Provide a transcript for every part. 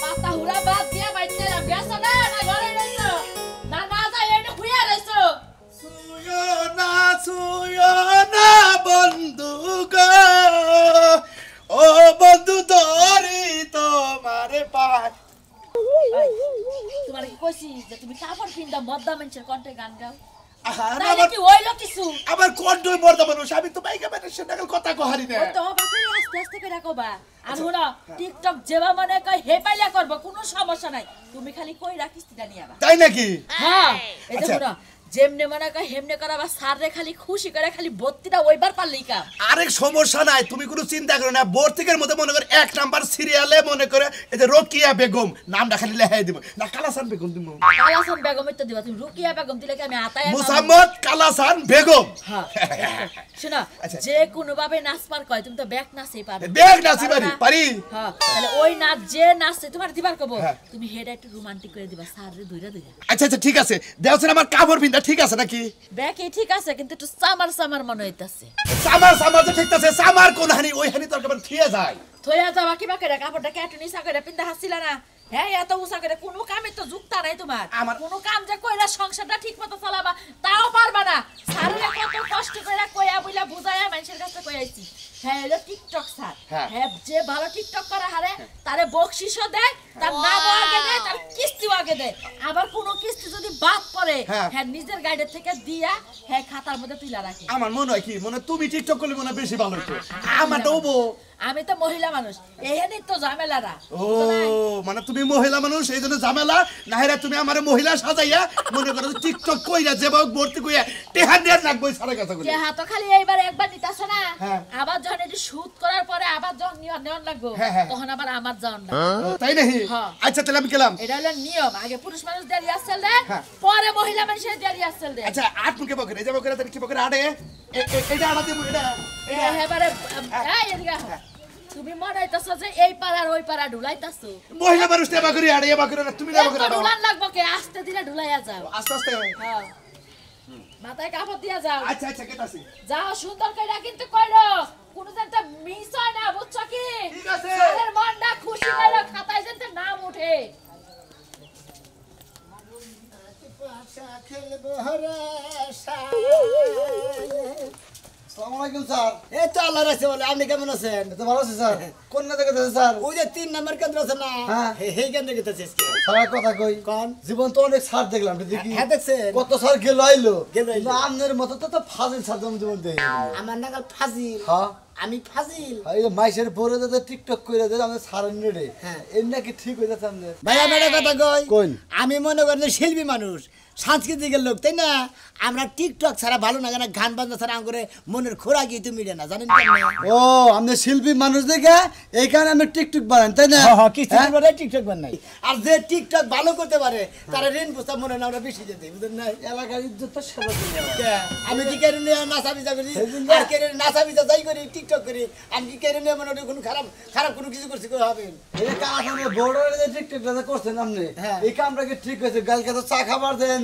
পাতা হুড়া বাদ দিয়া বাইতে গেছো না না ঘরে রইছো না না যাই এনে খুইয়া রইছো ছুঁয়ো না বন্ধু গো ও বন্ধু ধরি তোমারে পায় তোমার কি কইছি যে তুমি কাপড় পিন্দা মদ্দা মানুষের কণ্ঠে গান গাও আবার কি হইলো কিছু আবার কন্ডই মর্দা মানুষ আমি তো বাইকা মানুষের নাগাল কথা কহারি না তো বাপরে আস্তে আস্তে করে রাখবা আর হলো টিকটক যেবা মনে কই হে পাইলা করব কোনো সমস্যা নাই তুমি খালি কই রাখিস তা নিয়ে আবা তাই নাকি হ্যাঁ এই যে হলো যেমনে মনে কই হেমনে করাবা সাররে খালি খুশি করে খালি বত্তিটা ওইবার পারলেই কাম আরেক সমস্যা নাই তুমি কোনো চিন্তা করো না বোর্তিকের মধ্যে মনে করে এক নাম্বার সিরিয়ালে মনে করে এই যে রোকিয়া বেগম নামটা খালি লেখাই দিব না কালাসান বেগম দিব কালাসান বেগম তো দিবা তুমি রুকিয়া বেগম দিলে কি আমি আতায় মুসাম্মদ কালাসান বেগম হ্যাঁ শোনা যে কোনো ভাবে নাচ পার কয় তুমি তো ব্যাক নাচই পারো ব্যাক নাচি পারি হ্যাঁ তাহলে ওই নাচ যে নাচে তোমার দিবার কব তুমি হেডা একটু রোমান্টিক করে দিবা সাররে দুইরা আচ্ছা আচ্ছা ঠিক আছে দেওছেন আমার কাপড় পিন্দা ঠিক আছে নাকি ব্যাকই ঠিক আছে কিন্তু একটু সামার মনে হইতাছে সামার যে ঠিক আছে সামার কোন হানি ওই হানি তোর কেমন থিয়ে যায় থইয়া যাবা কিবা করে কাপড়টা কেটে নিসা করে পিন্দা হাসিলা না হ্যাঁ এত উসা করে কোনো কামে তো যুক্তা নাই তোমার আমার কোনো কাম যে কইরা সংসারটা ঠিকমতো চালাবা তাও পারবা না সাররে কত কষ্ট কইরা কইয়া বইলা বুঝায়া মানুষের কাছে কই আইছি হ্যাঁ এলো টিকটক স্যার হ্যাঁ যে ভালো টিকটক করা হারে তারে বকশিশও দেয় তার নামও আগে দেয় তার কিস্তিও আগে দেয় আবার কোনো কিস্তি যদি বাদ পড়ে হ্যাঁ নিজের গাইডের থেকে দিয়া হ্যাঁ খাতার মধ্যে তুইলা রাখে আমার মনে হয় কি মনে তুমি টিকটক করলে মনে বেশি ভালো হতো আমার তো আমি তো মহিলা মানুষ এইখানে তো ঝামেলারা ও মানে তুমি মহিলা মানুষ এই জন্য ঝামেলা নাহিরা তুমি আমারে মহিলা সাজাইয়া মনে করো টিকটক কইরা যেভাবে ভর্তি কইয়া টেহা দেন রাখবো সারা কথা কই টেহা তো খালি এইবার একবার নিতাছ না আবার যখন এটি শুট করার পরে আবার যখন নেওয়ান লাগবো তখন আবার আমার যাওন না তাই নাকি আচ্ছা তাহলে আমি গেলাম এটা হলো নিয়ম আগে পুরুষ মানুষ দেরি আসল দে পরে মহিলা মানুষের দেরি আসল দে আচ্ছা আট মুখে বকরে এই যে বকরে তার কি বকরে আড়ে এটা আড়া দিব এটা এবারে এই এদিকে তুমি মনে হইতাছো যে এই পাড়ার ওই পাড়া ঢুলাইতাছো মহিলা মানুষ দেবা করি আড়ে এবা করে তুমি দেবা করে ঢুলান লাগবো কে আস্তে দিলে ঢুলাইয়া যাও আস্তে আস্তে হ্যাঁ মাথায় কাপড় দিয়া যাও আচ্ছা আচ্ছা কেটাছি যাও সুন্দর কইরা কিন্তু কইরো কোন জানতে মিস হয় না বুঝছো কি ঠিক আছে সারের মনটা খুশি হইলো খাতায় জানতে নাম ওঠে পাশা খেলবো রে আসসালামু আলাইকুম স্যার এই তো আল্লাহ রাখছে বলে আপনি কেমন আছেন তো ভালো আছি স্যার কোন না দেখতেছে স্যার ওই যে 3 নম্বর কেন্দ্র আছে না এই কেন্দ্র দেখতেছে স্যার কথা কই কোন জীবন তো অনেক স্যার দেখলাম দেখি হ্যাঁ দেখছেন কত স্যার গেল আইলো আপনার মত তো ফাজিল স্যার জীবন দেই আমার নাগাল ফাজিল হ্যাঁ আমি ফাজিল এই মাইশের পরে দাদা টিকটক কইরা দে আমি সারেন রে হ্যাঁ এর নাকি ঠিক হই যাচ্ছে আমনে ভাইয়া মেডা কথা কই কোন আমি মনে করি শিল্পী মানুষ সাংস্কৃতিকের লোক তাই না আমরা টিকটক ছাড়া ভালো না গান গান বাজনা ছাড়া করে মনের খোরাকি তুমি মিলে না জানেন ও আমরা শিল্পী মানুষ দেখে এই কারণে আমি টিকটক বানান তাই না হ্যাঁ কিস্তি করে টিকটক বানাই আর যে টিকটক ভালো করতে পারে তারা ঋণ বুঝতে মনে না আমরা বেশি যেতে বুঝেন না এলাকার ইজ্জত তো সবার আমি কি কেন নাচাবিজা করি আর কেন নাচাবিজা যাই করি টিকটক করি আমি কি কেন মনে কোনো খারাপ খারাপ কোনো কিছু করছি করে হবে এই কারণে বড় যে টিকটকটা করছেন আপনি এই কামটা কি ঠিক হয়েছে গালকে তো চা খাবার দেন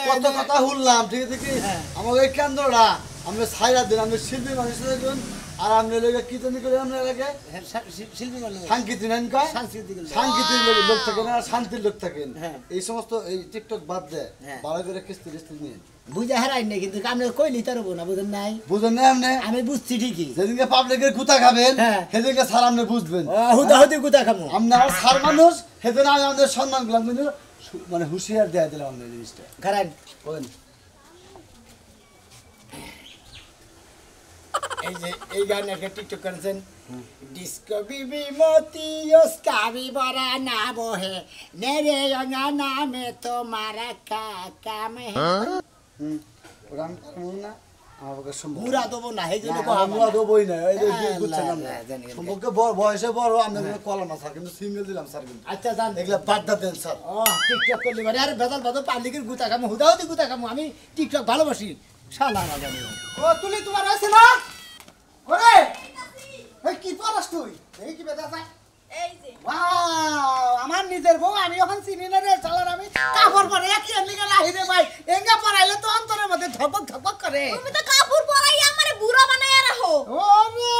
কত কথা শুনলাম ঠিক আছে কি আমাকে এই কেন্দ্রটা আমরা ছাইরা দিন আমরা শিল্পী মানুষ দেখুন আর আমরা লোক কীর্তনী করে আমরা এলাকায় শিল্পী সাংস্কৃতিক সাংস্কৃতিক লোক থাকেন আর শান্তির লোক থাকেন এই সমস্ত এই টিকটক বাদ দেয় ভালো করে কিস্তি টিস্তি নিয়ে বুঝে হারাই না কিন্তু আমরা কইলি তার না বুঝেন নাই বুঝেন না আপনি আমি বুঝছি ঠিকই যেদিনকে পাবলিকের গুতা খাবেন সেদিনকে স্যার আপনি বুঝবেন হুদাহুদি গুতা খাবো আমরা স্যার মানুষ সেদিন আমি আমাদের সম্মান করলাম কিন্তু মানে হুঁশিয়ার দেয়া দিলাম আমাদের জিনিসটা খারাপ বলেন এই যে এই গান একটা টিকটক করেছেন ডিস্কো বিবি মতি ওস্কাবি বড়া না বহে নেরে রঙা নামে তোমারা কাকা মে ওরাম করুন না আমাকে মুরা দেবো না এই জন্য মুরা দেবই না এই যে বুঝছেন আমরা সম্পর্কে বয়সে বড় আমরা কলম না স্যার কিন্তু সিঙ্গেল দিলাম স্যার কিন্তু আচ্ছা জান এগুলা বাদ দেন স্যার ও টিকটক করলে মানে আরে বেদাল বাদল পাবলিকের গুতা কামু হুদাহুদি গুতা কামু আমি টিকটক ভালোবাসি শালা না জানি ও তুলি তোমার আছে না ওরে এই কি পড়াস তুই এই কি বেদা আছে এই যে ওয়াও আমার নিজের বউ আমি এখন চিনি না রে চালার আমি কাপড় পরে কি এমনিকে লাহি রে ভাই এঙ্গা পরাইলে তো অন্তরের মধ্যে ধপক ধপক করে তুমি তো কাপড় পরাই আমারে বুড়া বানায়া রাখো ওরে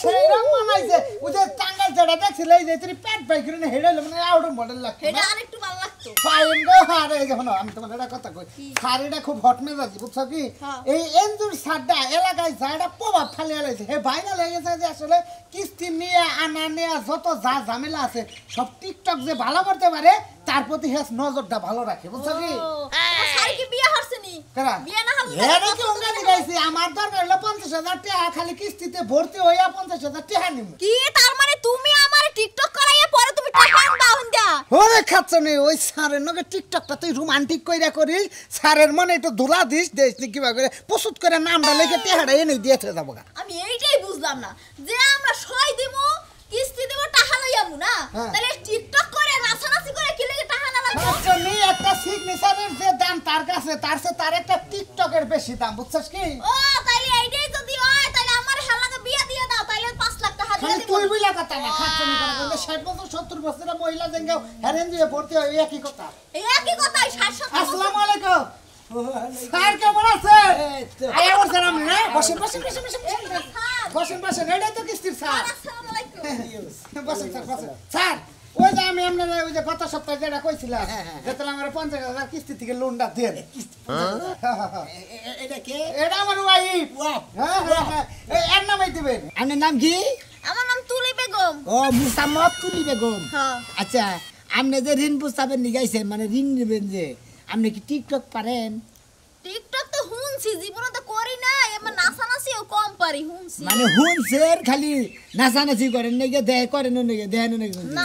সেইরকম মানাইছে ওই যে টাঙ্গাল যেটা দেখছিল এই যে তুই পেট পাই করে হেডাইলে মানে আউট মডেল লাগছে এটা আরেকটু ভালো লাগতো ফাইন গো আরে যখন আমি তোমার একটা কথা কই শাড়িটা খুব হট মেজাজি বুঝছো কি এই এনজুর সাড্ডা এলাকায় যাটা প্রভাব ফেলে আলাইছে হে ভাইরাল হয়ে গেছে যে আসলে কিস্তি নিয়ে আনা নেয়া যত যা ঝামেলা আছে সব টিকটক যে ভালো করতে পারে তার প্রতি হেস নজরটা ভালো রাখে বুঝছো কি শাড়ি কি বিয়ে হরছনি কেরা বিয়ে না হল হেরে কি উঙ্গানি গাইছি আমার দরকার হলো ৫০,০০০ টাকা খালি কিস্তিতে ভর্তি হইয়া ৫০,০০০ টাকা নিমু কি তার মানে তুমি আমার টিকটক করাইয়া পরে তুমি টাকা দাও না ওরে খাচ্ছনি ওই স্যারের নগে টিকটকটা তুই রোমান্টিক কইরা করিস স্যারের মনে একটু ধুলা দিস দেশ নি কিবা করে প্রস্তুত করে নামটা লিখে টেহাড়া এনে দিয়ে থে যাবো গা আমি এইটাই বুঝলাম না যে আমরা সই দিমু কিস্তি দিব টাকা লইয়ামু না তাহলে টিকটক করে নাচানাচি করে কি লাগে টাকা না লাগবে খাচ্ছনি একটা সিগনেচারের যে দাম তার কাছে তার একটা টিকটকের বেশি দাম বুঝছস কি ও তাইলে এইটাই যদি হয় তাহলে আমার হালাকে বিয়ে দিয়ে দাও তাইলে 5 লাখ টাকা দিয়ে খালি দিব তুই বুঝলা কথা না খাচ্ছনি করে বলে 60 বছর 70 বছরের মহিলা জেঙ্গাও হেরেন দিয়ে ভর্তি হয় একই কথা এই একই কথাই 60 আসসালামু আলাইকুম স্যার কেমন আছেন আয়া বলছেন আপনি না বসেন এটাই তো কিস্তির স্যার আসসালামু আলাইকুম বসেন স্যার ওই যে আমি আপনার ওই যে গত সপ্তাহে যেটা কইছিলাম যেটা আমার ৫০,০০০ কিস্তি থেকে লোনটা দেন এটা কে এটা আমার ওয়াইফ হ্যাঁ এর নামই দিবেন আপনার নাম কি আমার নাম তুলি বেগম ও মুসাম্মদ তুলি বেগম হ্যাঁ আচ্ছা আপনি যে ঋণ প্রস্তাবের নিগাইছেন মানে ঋণ নেবেন যে আপনি কি টিকটক পারেন টিকটক তো হুনছি জীবনে তো করি না এমন নাচানাচিও কম পারি হুনছি মানে হুনছেন খালি নাচানাচি করেন নাকি দেয় করেন নাকি দেয় নাকি না।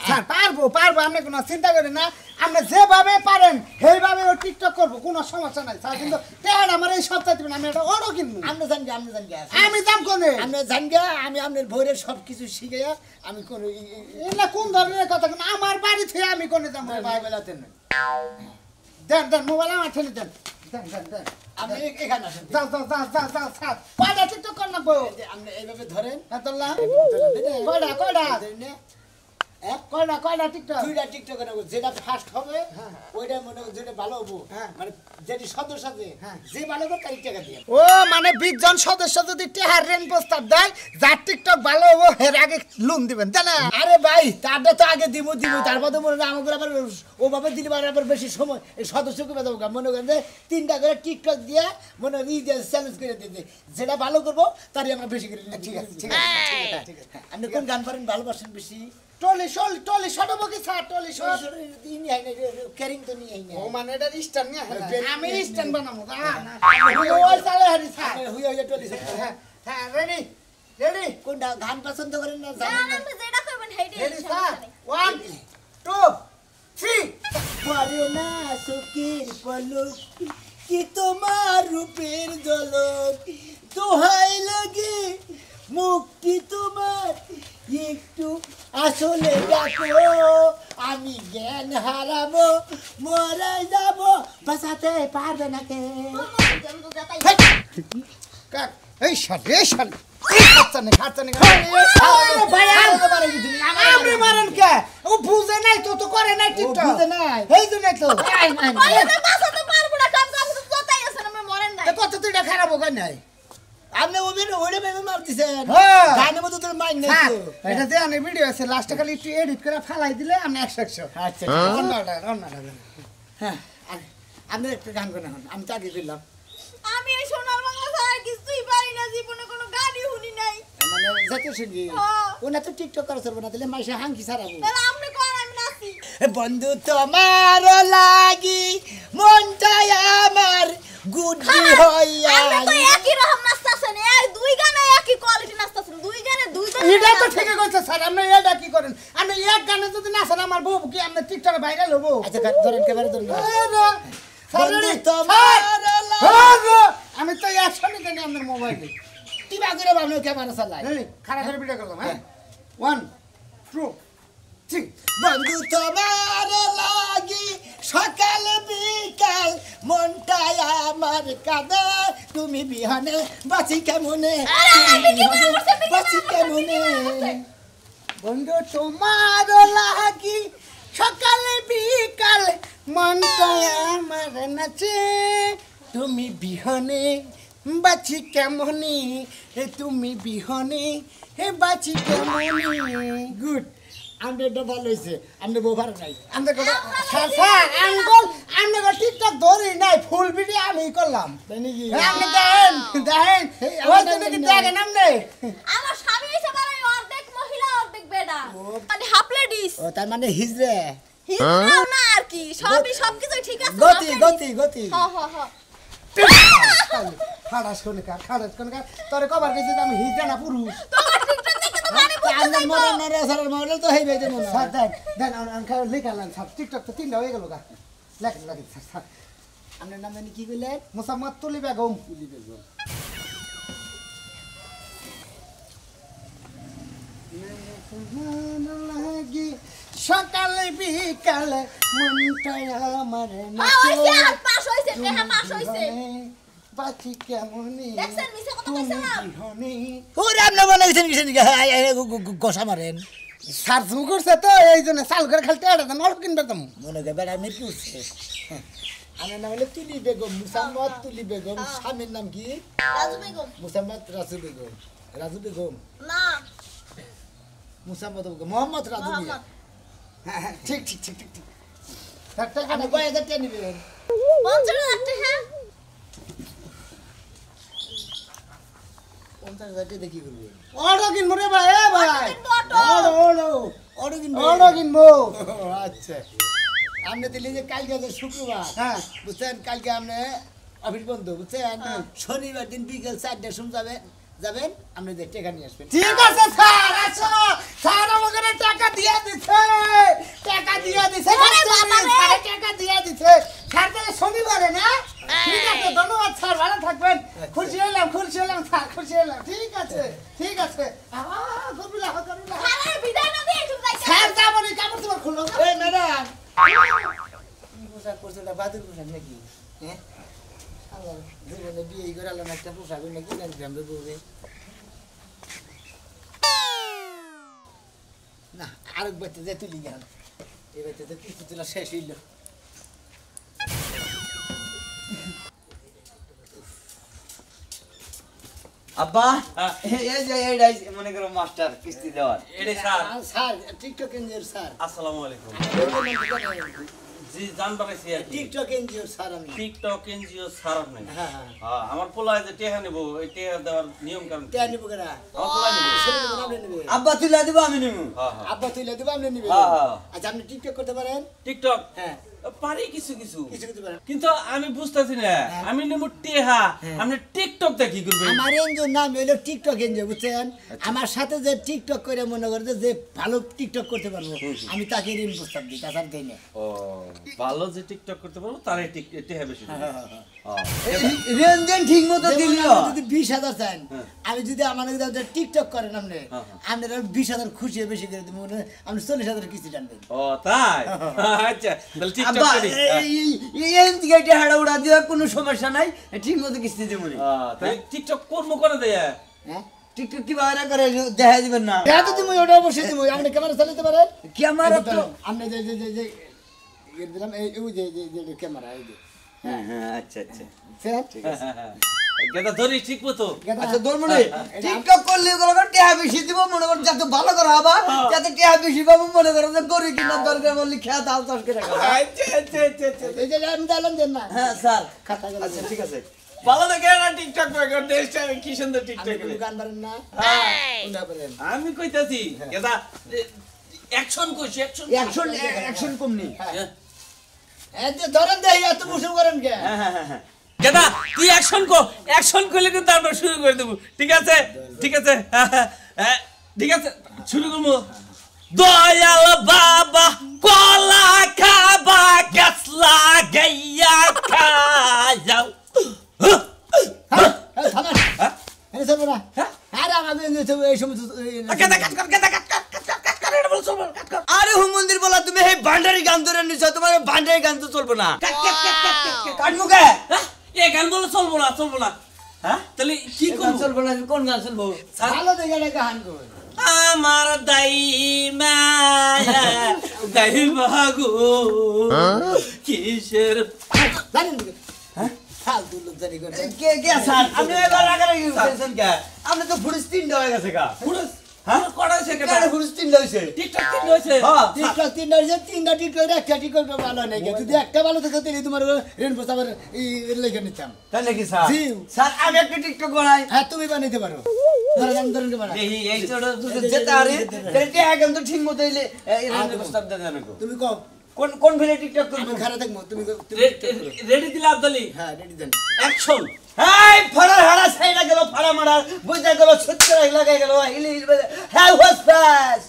স্যার পারবো আপনি কোনো চিন্তা করেন না আপনি যেভাবে পারেন সেইভাবে ও টিকটক করবো কোনো সমস্যা নাই স্যার কিন্তু তেহার আমার এই সপ্তাহে দিবেন আমি একটা অর্ডার কিনবো আপনি জান আমি দাম কোনে আপনি জান গিয়া আমি আপনার ভোরের সব কিছু শিখাইয়া আমি কোন না কোন ধরনের কথা কোন আমার বাড়ি থেকে আমি কোনে দাম ভাই বেলাতে না দেন মোবাইল আমার ঠেলে দেন আপনি এখানে আসেন যাও স্যার কয়টা টিকটক কর না বউ আপনি এইভাবে ধরেন এতলা কয়টা টিকটক দুইটা টিকটক নেবো যেটা ফার্স্ট হবে ওইটা মনে হয় যেটা ভালো হবো মানে যেটি সদস্য আছে যে ভালো হবে তার টাকা দিয়ে ও মানে 20 জন সদস্য যদি টেহার রেন প্রস্তাব দেয় যার টিকটক ভালো হবো এর আগে লোন দিবেন তাই না আরে ভাই তারটা তো আগে দিব তারপর তো মনে হয় আমাদের আবার ওভাবে দিলে আবার বেশি সময় এই সদস্যকে বেঁধে মনে করেন যে 3টা করে টিকটক দিয়ে মনে হয় চ্যালেঞ্জ করে দিতে যেটা ভালো করবো তারই আমরা বেশি করে ঠিক আছে ঠিক আছে আপনি কোন গান পারেন ভালোবাসেন বেশি টলি শোনাবো কি স্যার টলি শোন ক্যারিং তো নিয়ে ও মানে এটা স্ট্যান্ড নিয়ে আমি স্ট্যান্ড বানাবো না ওই চালে হারি স্যার হুইয়া হুইয়া টলি হ্যাঁ রেডি কোনটা গান পছন্দ করেন না জানেন জানেন আপনি যেটা কইবেন হেইটাই রেডি স্যার 1 2 3 পারো না চোখের পলক কি তোমার রূপের ঝলক দোহাই লাগে মুক্তি তোমার একটু আসলে দেখো আমি জ্ঞান হারাবো মরে যাব বাঁচাতে পারবে না কে কাট এই শাল খাচ্ছা নেই ভাই আপনি মারেন কে ও বুঝে নাই তো করে নাই টিকটক বুঝে নাই এই জন্যই তো আমি বাঁচাতে পারবো না কাম কাম তো তোতাই আছে না আমি মরেন নাই কত তুই খারাপ হয় নাই আপনি ওইটা ভেবে মারতেছেন হ্যাঁ। গানের মতো তোর মাইন্ড নাই হ্যাঁ, তো এটা দিয়ে আমি ভিডিও আছে লাস্টে খালি একটু এডিট করে ফালাই দিলে আমি 100 আচ্ছা অন্যটা হ্যাঁ আপনি একটা গান করেন আমি তো আগে করলাম আমি এই সোনার বাংলা ছাড়া কিছুই পারি না জীবনে কোনো গানই শুনি নাই মানে জাতীয় সঙ্গীত হ্যাঁ। ওনা তো টিকটক করা চলবে না তাহলে মাসে হাঙ্কি ছাড়াবো তাহলে আপনি কোন আমি নাচি বন্ধু তোমার লাগি মনটাই আমার গুড্ডি হইয়া আপনি তো একই রকম নাচতাছেন এই দুই গানে একই কোয়ালিটি নাচতাছেন দুই গানে দুই গানে এটা তো ঠিকই কইছে স্যার আপনি এটা কি করেন আপনি এক গানে যদি নাচেন আমার বউ কি আপনি টিকটকে ভাইরাল হবো আচ্ছা ধরেন ক্যামেরা ধরেন বন্ধু স্যার, তোমার আমি তো একশনই জানি আপনার মোবাইলে টিপা করে ভাবলো ক্যামেরা চালাই খারাপ করে ভিডিও করলাম হ্যাঁ 1 2 3 বন্ধু তোমার লাগি সকাল বিকাল মনটাই আমার কাঁদে তুমি বিহানে বাঁচি কেমনে বাঁচি কেমনে বন্ধু তোমার লাগি সকালে বিকাল মনটা আমার নাচে তুমি বিহনে বাঁচি কেমনি তুমি বিহনে বাঁচি কেমনি গুড আমটা ভালো হয়েছে আমনে বোবার নাই আমনে কথা স্যার স্যার আঙ্গুল আমনে কথা টিকটক ধরি নাই ফুল ভিডিও আমি করলাম তাই নাকি আমনে দেখেন দেখেন ওই তুমি কি দেখেন আমনে আমার স্বামী হইছে মানে অর্ধেক মহিলা অর্ধেক বেডা মানে হাফ লেডিস ও তার মানে হিজরে হিজড়াও না আর কি সবকিছু ঠিক আছে গতি গতি গতি হ খাড়াস কোন কার তোরে কবার গেছিস আমি হিজড়া না পুরুষ তোমার টিকটক দেখে তো মানে আন্দাজ মরে নরে সারার মরে তো হইবে যে মনে স্যার দেন দেন আনখা লেখালাম স্যার টিকটক তো তিনটা হয়ে গেল গা লেখেন স্যার আপনার নাম জানি কি কইলেন মোসাম্মদ তুলি বেগম সকালে বিকালে মনটাই আমার পাস হইছে নেহা পাস হইছে বাঁচি কেমনি দেখছেন মিছে কথা কইছে না ওরে আপনি বানাইছেন কিসেন গোসা মারেন সার্চ করছে তো এই জন্য চাল করে খালতে আড়া দেন অল্প কিনবে তো মনে করে বেড়া মির্কি উঠছে আমার নাম হলো তুলি বেগম মুসাম্মদ তুলি বেগম স্বামীর নাম কি রাজু বেগম মুসাম্মদ রাজু বেগম না মুসাম্মদ বেগম মোহাম্মদ রাজু মোহাম্মদ হ্যাঁ ঠিক টাকা না কয় হাজার টাকা নিবেন 50,000 টাকা 50,000 টাকা দেখি করবেন অটো কিনবো রে ভাই ভাই অটো কিনবো আচ্ছা আপনি দিল্লি যে কালকে আছে শুক্রবার হ্যাঁ বুঝছেন কালকে আপনি অফিস বন্ধ বুঝছেন শনিবার দিন বিকেল 4টার সময় যাবেন আপনি যে টাকা নিয়ে আসবেন ঠিক আছে স্যার আসো স্যার আমাকে টাকা দিয়ে দিছে টাকা দিয়ে দিছে স্যার তাহলে শনিবারে না ঠিক আছে ধন্যবাদ স্যার ভালো থাকবেন খুশি হলাম স্যার ঠিক আছে করবিলা আরে বিদায় না দিয়ে তুমি যাইছো স্যার যাবনি কাপড় তোমার খুললো এই ম্যাডাম পোশাক পরছে না বাদুর পোশাক নাকি হ্যাঁ আল্লাহ জীবনে বিয়ে করে আলো একটা পোশাক নাকি জানতাম বউরে না আরেক বাচ্চা যে তুলি গেল এই বাচ্চা তো কিছু তোলা শেষ হইল আব্বা এই যে এইটাই মনে করো মাস্টার কিস্তি দেওয়ার এডে স্যার স্যার টিকটক এনজিওর স্যার আসসালামু আলাইকুম জি জানবারেছি আর কি টিকটক এনজিওর স্যার আমি টিকটক এনজিও স্যার আপনি হ্যাঁ হ্যাঁ আমার পোলায় যে টেহা নেব এই টেহা দেওয়ার নিয়ম কারণ কি? টেয়া নিব কেনা আমার পোলায় নেব ছেলে নিব আপনি নিবে আব্বা তুলে দিব আমি নিমু হ্যাঁ হ্যাঁ আব্বা তুইলে দিব আপনি নিবে হ্যাঁ, হ্যাঁ। আচ্ছা আপনি টিকটক করতে পারেন টিকটক হ্যাঁ পারি কিছু কিছু কিছু করতে পারেন কিন্তু আমি বুঝতেছি না আমি নেব টেহা আপনি টিকটক দে কি করবেন আমার এনজিওর নাম হলো টিকটক এনজিও বুঝছেন আমার সাথে যে টিকটক করে মনে করে যে ভালো টিকটক করতে পারবো আমি তাকে ঋণ প্রস্তাব দিই তাছাড়া দেই না ও ভালো যে টিকটক করতে পারবো তারে টেহা বেশি দেব। রেঞ্জেন ঠিক মতো যেমন দিলিও আপনি যদি 20,000 চান আমি যদি আমার টিকটক করেন আপনি আপনারা 20,000 খুশি হয়ে বেশি করে দেবো আপনি 40,000 কিস্তি টানবেন ও তাই আচ্ছা তাহলে টিকটক আব্বা করি এই টিকেটে হাড়া উড়া দিয়া কোনো সমস্যা নাই ঠিক মতো কিস্তি দেবো তাই টিকটক করবো করে দেয় হ্যাঁ টিকটক কি বাইরে করে দেখা দিবেন না এটা তো তুমি ওটা অবশ্যই তুমি আপনি ক্যামেরা চালাতে পারেন ক্যামেরা তো আপনি যে ইয়ে দিলাম এই যে ক্যামেরা এই যে হ্যাঁ হ্যাঁ আচ্ছা আচ্ছা স্যার গেদা ধরি ঠিক মতো আচ্ছা ধর্মনি টিকটক করলে ওগুলো টেহা বেশি দিব মনে কর যাতে ভালো করে হবা যাতে টেহা বেশি পাবো মনে করো যে গরি কিনা দরকার বললি খেয়া দাও 10 টাকা এই যে আমি দিলাম দেন না হ্যাঁ স্যার খাতা গেল আচ্ছা ঠিক আছে ভালো দেখে না টিকটক করে দেশটা কি সুন্দর টিকটক আপনি গান পারেন না কোনটা পারেন আমি কইতাছি গেদা অ্যাকশন কইছি অ্যাকশন কম নেই এই যে ধরেন দেই এত মুসুম করেন কে হ্যাঁ হ্যাঁ হ্যাঁ গেদা তুই অ্যাকশন করলে কিন্তু আমরা শুরু করে দেব ঠিক আছে ঠিক আছে ঠিক আছে শুরু করব দয়াল বাবা কলা খাবা গাছ লাগাইয়া খাও থামেন এই সব না আরে আমাদের এই সমস্ত আরে হুমন্দির বলা তুমি এই ভান্ডারি গান ধরে নিছো তোমার ভান্ডারি গান তো চলবে না কাটমুকে এ গান বলে চলবো না হ্যাঁ তাহলে কি গান করব চলবে না কোন গান চলবো ভালো দেখে একটা গান করবেন আমার দাই বাগো কিসের জানেন হ্যাঁ ফালতু লোক জানি করে কে কে স্যার আপনি এবার রাগারাগি করতেছেন কে আপনি তো ফুরিস 3টা হয়ে গেছে কা পুরুষ কটা হয়েছে কেন কেন ফুরিস 3টা হইছে টিকটক 3 হয়েছে হ্যাঁ টিকটক তিনটা হয়েছে তিনটা টিকটক একটা টিকটক ভালো নাই যদি একটা ভালো থাকে তাহলে তোমার ঋণ প্রস্তাবের লেখে নিতাম তাই নাকি স্যার জি। স্যার আমি একটা টিকটক বানাই হ্যাঁ তুমি বানাইতে পারো ধরেন বানা দেখি এই ছোট যেতে আরে তেলটি একদম তো ঠিক মতো এলে এই রান্না প্রস্তাব দেন আমাকে তুমি কও কোন কোন ফেলে টিকটক আমি করব খারাপ থাকবো তুমি রেডি দিলে আব্দালি হ্যাঁ রেডি দেন অ্যাকশন এই ফাড়া হাড়া সাইডা গেল ফাড়া মারা বুঝা গেল সত্যি লাগাই গেল হিলি হ্যাঁ ওয়াজ ফাস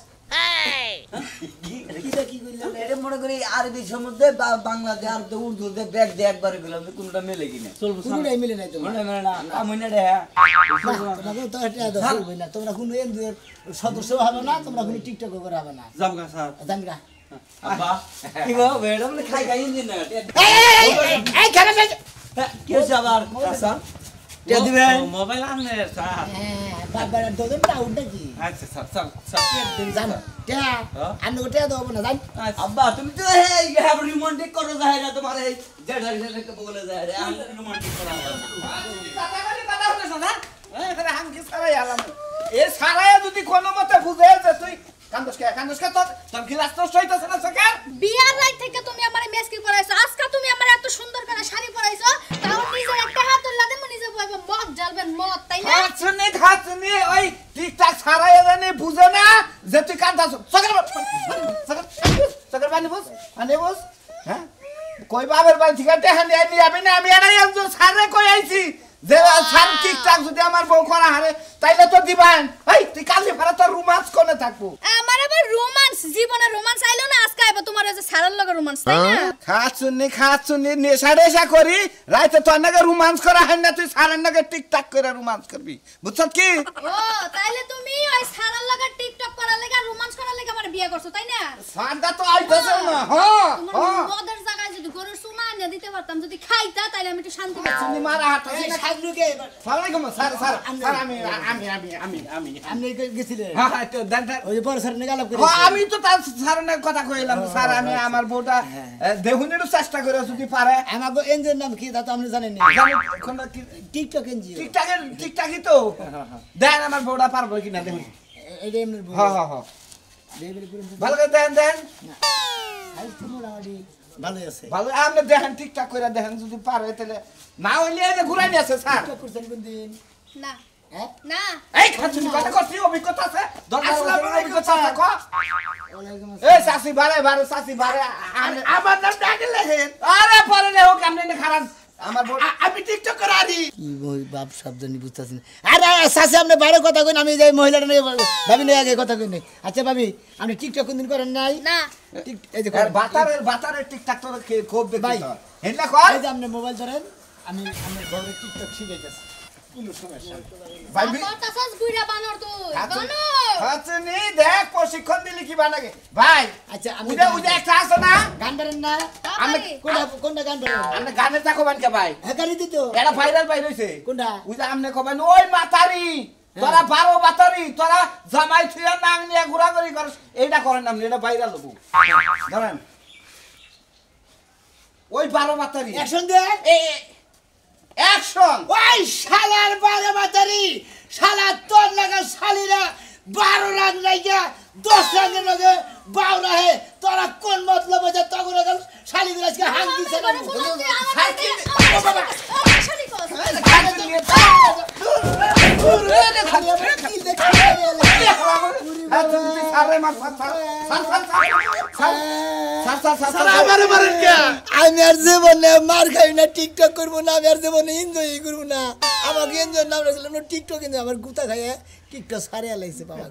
কিটা কি কইলা এটা মনে করি আরবি সমুদ্রে বা বাংলাদেশ আর উর্দুতে ব্যাগ দিয়ে একবার গেলাম কোনটা মিলে কিনা চলবো কোনটাই মিলে নাই তোমার মনে মনে না আমি না রে তোমাকে তো এটা দরকার হই না তোমরা কোনো এনজিওর সদস্য হবে না তোমরা কোনো টিকটক করে হবে না যাবগা স্যার জানগা আব্বা কি গো ম্যাডাম খাই খাই ইঞ্জিন না এই খারাপ কি হচ্ছে আবার স্যার কে দিবেন মোবাইল আনলে স্যার হ্যাঁ বাবার দুজন টাউনটা কি আচ্ছা স্যার স্যার স্যার দিন জান টিয়া আমি ওটা দেবো না জান আব্বা তুমি তো এই হ্যাভ রোমান্টিক করো যায় না তোমার এই জেডা জেডা বলে যায় রে আমি রোমান্টিক করা এ সারায়া যদি কোনো মতে বুঝে যে তুই কান্দোসকে তোর গিলাস নষ্ট হইতাছে না সকাল বিয়ার রাত থেকে তুমি আমারে মেসকি পরাইছো আজকে তুমি আমারে এত সুন্দর করে শাড়ি পরাইছো তাও নিজের একটা হাত উল্লা দেব নিজে বইব মদ জ্বালবেন মদ তাই না খাচ্ছনি ওই টিকটাক সারায়া জানি বুঝে না যে তুই কান্দাছ সকাল পানি বুঝ হ্যাঁ কই বাবার বাড়ি থেকে টেহা নিয়ে যাবি না আমি এটাই একজন সারে কই আইছি যে সার টিকটাক যদি আমার বউ করা হারে তাইলে তো দিবান এই তুই কালি ফারা তোর রোমান্স কোনে থাকবো আমার আবার রোমান্স জীবনে রোমান্স আইলো না আজকে আইবো তোমার ওই যে সারার লগে রোমান্স তাই না খাচ্ছনি নেশা করি রাইতে তোর নাকি রোমান্স করা হয় না তুই সারের নাকি টিকটাক করে রোমান্স করবি বুঝছ কি ও তাইলে তুমি ওই সারার লগে টিকটক করার লাগা রোমান্স করার লাগা আমার বিয়ে করছো তাই না সারটা তো আইতাছে না হ্যাঁ তোমার মদের জায়গায় যদি গরুর সুমা এনে দিতে পারতাম যদি খাইতা তাইলে আমি একটু শান্তি পেতাম তুমি মারা হাঁটা সাজলুকে সালামালাইকুম স্যার আমি আপনি গেছিলেন হ্যাঁ তো দেন ওই যে বড় স্যার নিগালাপ করে হ্যাঁ আমি তো তার স্যারের কথা কইলাম স্যার আমি আমার বউটা দেহুনেরও চেষ্টা করে যদি পারে আমাগো এনজিওর নাম কি তা তো আপনি জানেন না জানি কোনটা কি টিকটক এনজিও ঠিকঠাকই তো দেন আমার বউটা পারবো কিনা দেখুন এটা এমনি হ্যাঁ হ্যাঁ হ্যাঁ দেবের পুরো ভালো করে দেন সাইজ তো মোটামুটি ভালোই আছে ভালো আপনি দেখেন ঠিকঠাক করে দেখেন যদি পারে তাহলে না হইলে এই যে ঘুরাই নিয়েছে স্যার টিকটক করছেন কোন দিন না হ্যাঁ না এই খাচ্ছি কথা করছি অভিজ্ঞতা আছে আসসালামু আলাইকুম, অভিজ্ঞতা আছে ক ওয়ালাইকুম এই সাসি বারে সাসি বারে আমার নাম ডাকে লেখেন আরে পরে লে হোক আপনি খারাপ আমার আমি টিকটক করে আরি কি বই বাপ শব্দ নি বুঝতাছি না আরে সাসে আপনি বাইরে কথা কইন আমি যাই মহিলাটা নিয়ে ভাবি নিয়ে আগে কথা কইন আচ্ছা ভাবি আপনি টিকটক কোন দিন করেন নাই না এই যে বাতারের টিকটক তো খুব দেখি ভাই। হেলা কর এই যে আপনি মোবাইল ধরেন আমি বউরে টিকটক শিখাইতেছি কোনো সমস্যা নেই ভাই তোরটা সস গুইরা বানর তুই বানর হাতনি দেখ প্রশিক্ষণ দিলি কি বানাগে ভাই আচ্ছা আমি উদে একটা আছে না গান ধরেন না আমি কোনটা গান ধরেন আমরা গানে থাকো বানকে ভাই হেকারি দিত এটা ভাইরাল বাইর হইছে কোনটা উদে আমনে কবেন ওই মাতারি তোরা 12 বাতারি তোরা জামাই থুয়া নাং নিয়া ঘুরা ঘুরি করস এইটা করেন আপনি এটা ভাইরাল হবো ধরেন ওই 12 বাতারি অ্যাকশন দেন অ্যাকশন ওই শালার 12 বাতারি শালা তোর লাগা শালিরা 12 লাখ লাইগা 10 লাখের লগে বাউরা হে তোরা কোন মতলব আছে তখন শালিদের আজকে হাত দিছে না আমি আর জীবনে মার খাই না টিকটক করবো না আমি আর জীবনে এনজয় করবো না আমাকে এনজয় নাম রাখলাম টিকটক কিন্তু আমার গুতা খাইয়া টিকটক সারিয়া লাগছে বাবা